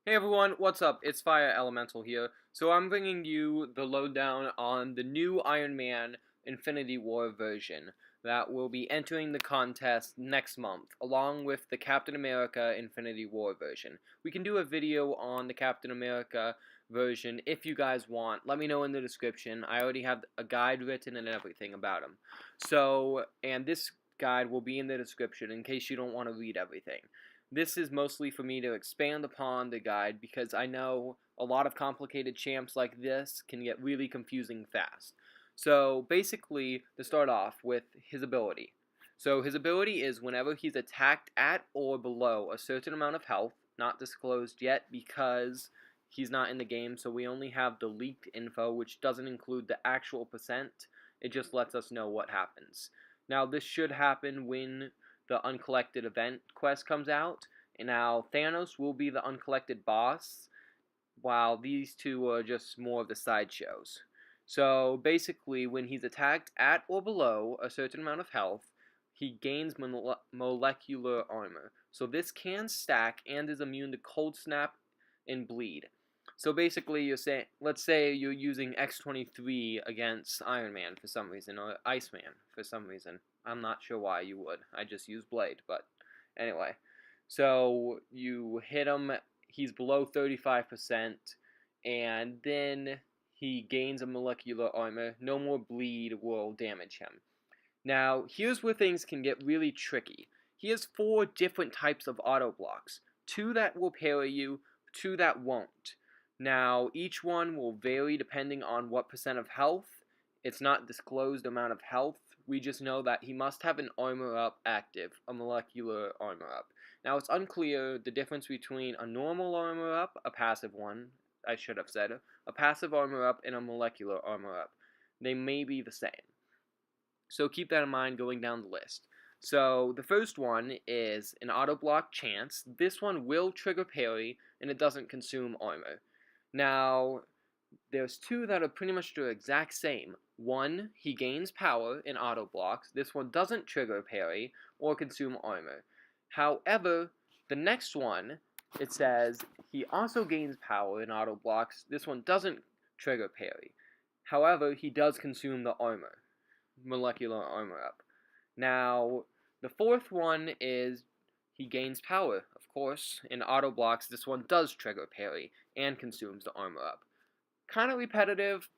Hey everyone, what's up? It's Fire Elemental here. So I'm bringing you the lowdown on the new Iron Man Infinity War version that will be entering the contest next month, along with the Captain America Infinity War version. We can do a video on the Captain America version if you guys want. Let me know in the description. I already have a guide written and everything about him. And this guide will be in the description in case you don't want to read everything. This is mostly for me to expand upon the guide because I know a lot of complicated champs like this can get really confusing fast. So basically, to start off with his ability. So his ability is whenever he's attacked at or below a certain amount of health, not disclosed yet because he's not in the game, so we only have the leaked info, which doesn't include the actual percent. It just lets us know what happens. Now, this should happen when the uncollected event quest comes out. And now Thanos will be the uncollected boss, while these two are just more of the sideshows. So basically, when he's attacked at or below a certain amount of health, he gains molecular armor. So this can stack and is immune to cold snap and bleed. So basically, let's say you're using X-23 against Iron Man for some reason, or Iceman for some reason. I'm not sure why you would. I just use Blade, but anyway. So you hit him, he's below 35%, and then he gains a molecular armor. No more bleed will damage him. Now, here's where things can get really tricky. He has 4 different types of auto blocks. 2 that will parry you, 2 that won't. Now, each one will vary depending on what percent of health. It's not disclosed amount of health. We just know that he must have an armor up active, a molecular armor up. Now, it's unclear the difference between a normal armor up, a passive one, I should have said, a passive armor up, and a molecular armor up. They may be the same. So keep that in mind going down the list. So the first one is an auto block chance. This one will trigger parry, and it doesn't consume armor. Now, there's 2 that are pretty much the exact same. One, he gains power in auto blocks. This one doesn't trigger parry or consume armor. However, the next one, it says he also gains power in auto blocks. This one doesn't trigger parry. However, he does consume the armor, molecular armor up. Now, the fourth one is he gains power, of course. In auto blocks, this one does trigger parry and consumes the armor up. Kind of repetitive.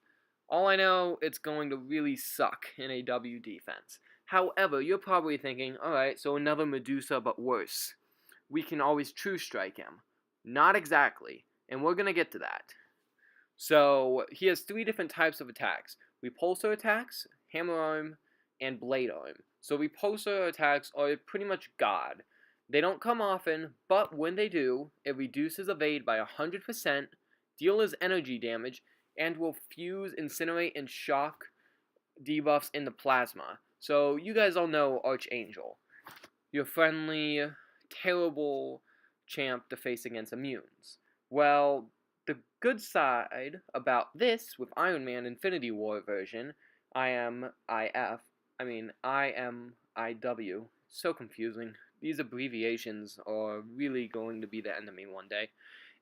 All I know, it's going to really suck in a W defense. However, you're probably thinking, alright, so another Medusa but worse. We can always true strike him. Not exactly, and we're going to get to that. So, he has 3 different types of attacks. Repulsor attacks, hammer arm, and blade arm. So repulsor attacks are pretty much God. They don't come often, but when they do, it reduces evade by 100%, deals energy damage, and will fuse, incinerate, and shock debuffs in the plasma. So you guys all know Archangel. Your friendly, terrible champ to face against immunes. Well, the good side about this with Iron Man Infinity War version, IMIW, so confusing. These abbreviations are really going to be the enemy one day.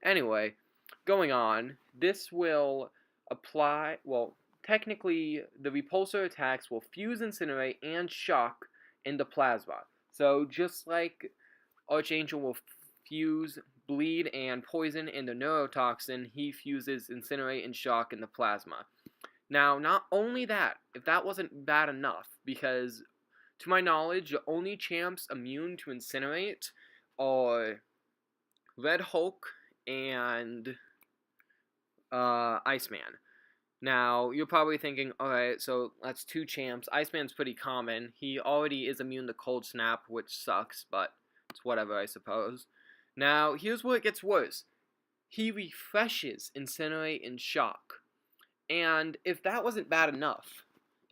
Anyway, going on, this will apply, well, technically, the repulsor attacks will fuse, incinerate, and shock into plasma. So just like Archangel will fuse, bleed, and poison into neurotoxin, he fuses, incinerate, and shock into plasma. Now, not only that, if that wasn't bad enough, because to my knowledge, the only champs immune to incinerate are Red Hulk and Iceman. Now, you're probably thinking, alright, so that's 2 champs. Iceman's pretty common. He already is immune to cold snap, which sucks, but it's whatever, I suppose. Now, here's where it gets worse. He refreshes incinerate and shock. And if that wasn't bad enough,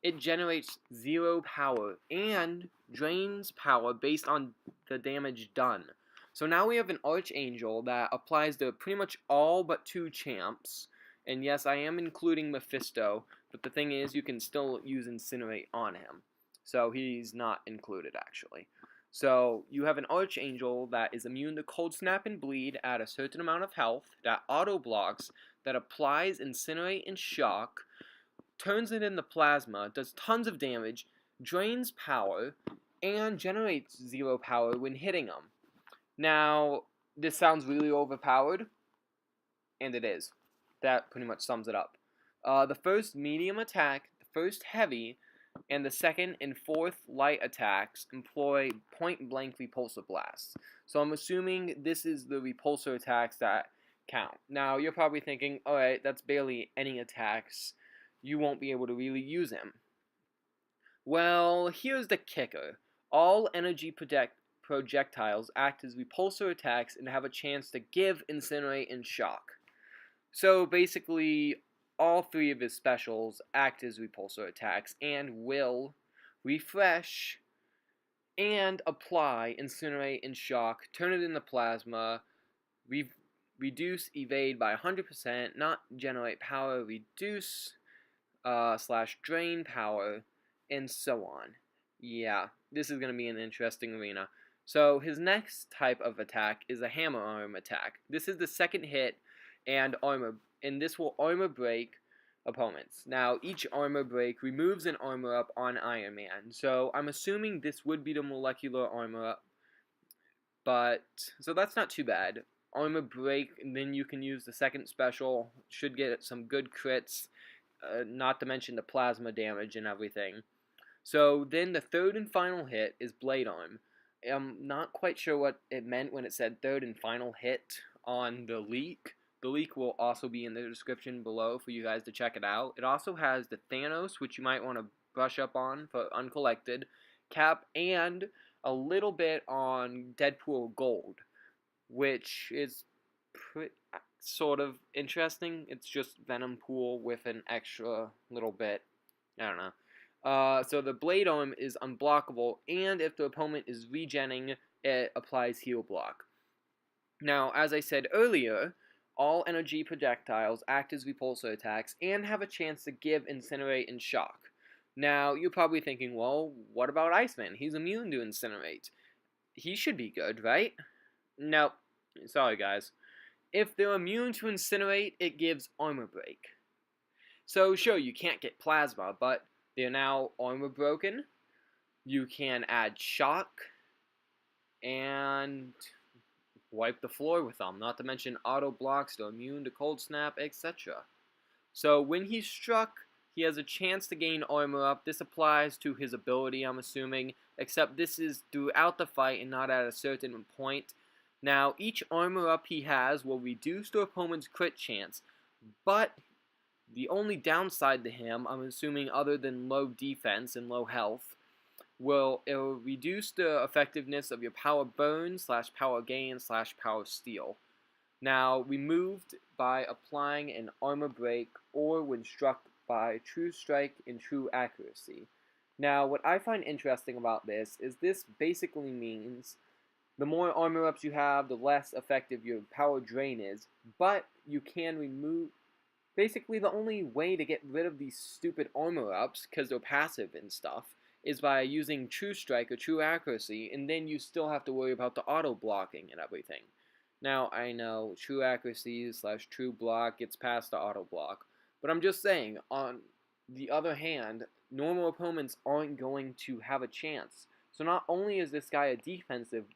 it generates 0 power and drains power based on the damage done. So now we have an Archangel that applies to pretty much all but 2 champs. And yes, I am including Mephisto, but the thing is, you can still use Incinerate on him. So he's not included, actually. So you have an Archangel that is immune to cold snap and bleed at a certain amount of health, that auto blocks, that applies incinerate and shock, turns it into plasma, does tons of damage, drains power, and generates 0 power when hitting them. Now, this sounds really overpowered, and it is. That pretty much sums it up. The first medium attack, the first heavy, and the second and fourth light attacks employ point-blank repulsor blasts. So I'm assuming this is the repulsor attacks that count. Now, you're probably thinking, alright, that's barely any attacks. You won't be able to really use him. Well, here's the kicker. All energy projectiles act as repulsor attacks and have a chance to give, incinerate, and shock. So basically, all 3 of his specials act as repulsor attacks and will refresh and apply, incinerate, and shock, turn it into plasma, reduce evade by 100%, not generate power, reduce / drain power, and so on. Yeah, this is going to be an interesting arena. So his next type of attack is a hammer arm attack. This is the second hit and this will armor break opponents. Now, each armor break removes an armor up on Iron Man. So I'm assuming this would be the molecular armor up, but so that's not too bad. Armor break, and then you can use the second special. Should get some good crits, not to mention the plasma damage and everything. So then the third and final hit is Blade Arm. I'm not quite sure what it meant when it said third and final hit on the leak. The leak will also be in the description below for you guys to check it out. It also has the Thanos, which you might want to brush up on for uncollected, Cap, and a little bit on Deadpool Gold, which is sort of interesting. It's just Venom Pool with an extra little bit. I don't know. So the Blade Arm is unblockable, and if the opponent is regenning, it applies Heal Block. Now, as I said earlier, all energy projectiles act as repulsor attacks and have a chance to give, incinerate, and shock. Now, you're probably thinking, well, what about Iceman? He's immune to incinerate. He should be good, right? Nope. Sorry, guys. If they're immune to incinerate, it gives armor break. So, sure, you can't get plasma, but they're now armor broken. You can add shock, and wipe the floor with them, not to mention auto blocks, they're immune to cold snap, etc. So when he's struck, he has a chance to gain armor up. This applies to his ability, I'm assuming, except this is throughout the fight and not at a certain point. Now, each armor up he has will reduce the opponent's crit chance, but the only downside to him, I'm assuming other than low defense and low health, it will reduce the effectiveness of your power burn / power gain / power steal. Now, removed by applying an armor break or when struck by true strike and true accuracy. Now, what I find interesting about this is this basically means the more armor ups you have, the less effective your power drain is, but you can remove. Basically, the only way to get rid of these stupid armor ups, because they're passive and stuff, is by using True Strike or True Accuracy, and then you still have to worry about the auto blocking and everything. Now, I know True Accuracy / True Block gets past the auto block, but I'm just saying, on the other hand, normal opponents aren't going to have a chance. So not only is this guy a defensive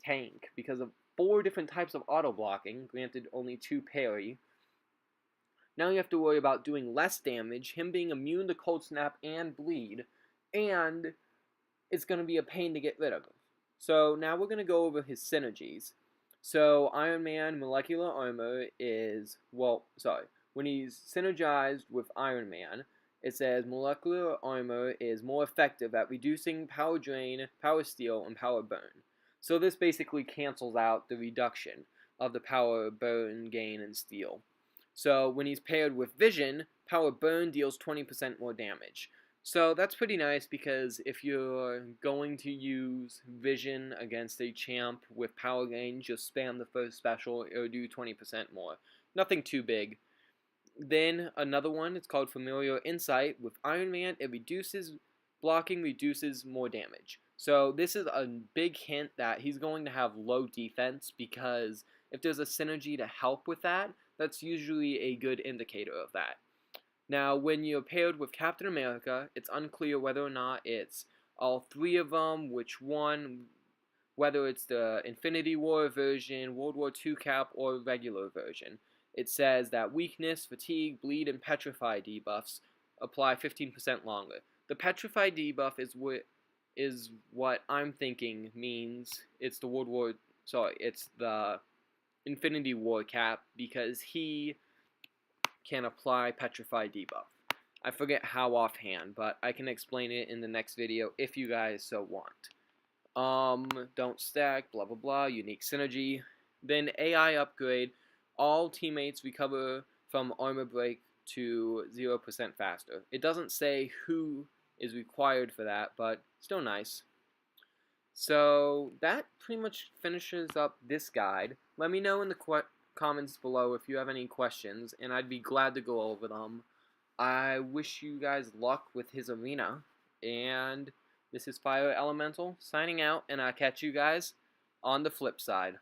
tank because of 4 different types of auto blocking, granted only 2 parry, now you have to worry about doing less damage, him being immune to cold snap and bleed, and it's going to be a pain to get rid of him. So now we're going to go over his synergies. So Iron Man molecular armor is, when he's synergized with Iron Man, it says molecular armor is more effective at reducing power drain, power steal, and power burn. So this basically cancels out the reduction of the power burn, gain, and steal. So when he's paired with Vision, power burn deals 20% more damage. So that's pretty nice because if you're going to use Vision against a champ with power gain, just spam the first special, it'll do 20% more. Nothing too big. Then another one, it's called Familiar Insight. With Iron Man, it reduces blocking, reduces more damage. So this is a big hint that he's going to have low defense, because if there's a synergy to help with that, that's usually a good indicator of that. Now, when you're paired with Captain America, it's unclear whether or not it's all three of them, which one, whether it's the Infinity War version, World War II cap, or regular version. It says that weakness, fatigue, bleed, and petrify debuffs apply 15% longer. The petrify debuff is what I'm thinking means it's the Infinity War cap, because he can apply petrify debuff. I forget how offhand, but I can explain it in the next video if you guys so want. Don't stack, blah blah blah, unique synergy. Then AI upgrade, all teammates recover from armor break to 0% faster. It doesn't say who is required for that, but still nice. So that pretty much finishes up this guide. Let me know in the comments below if you have any questions, and I'd be glad to go over them. I wish you guys luck with his arena, and this is Fire Elemental signing out, and I'll catch you guys on the flip side.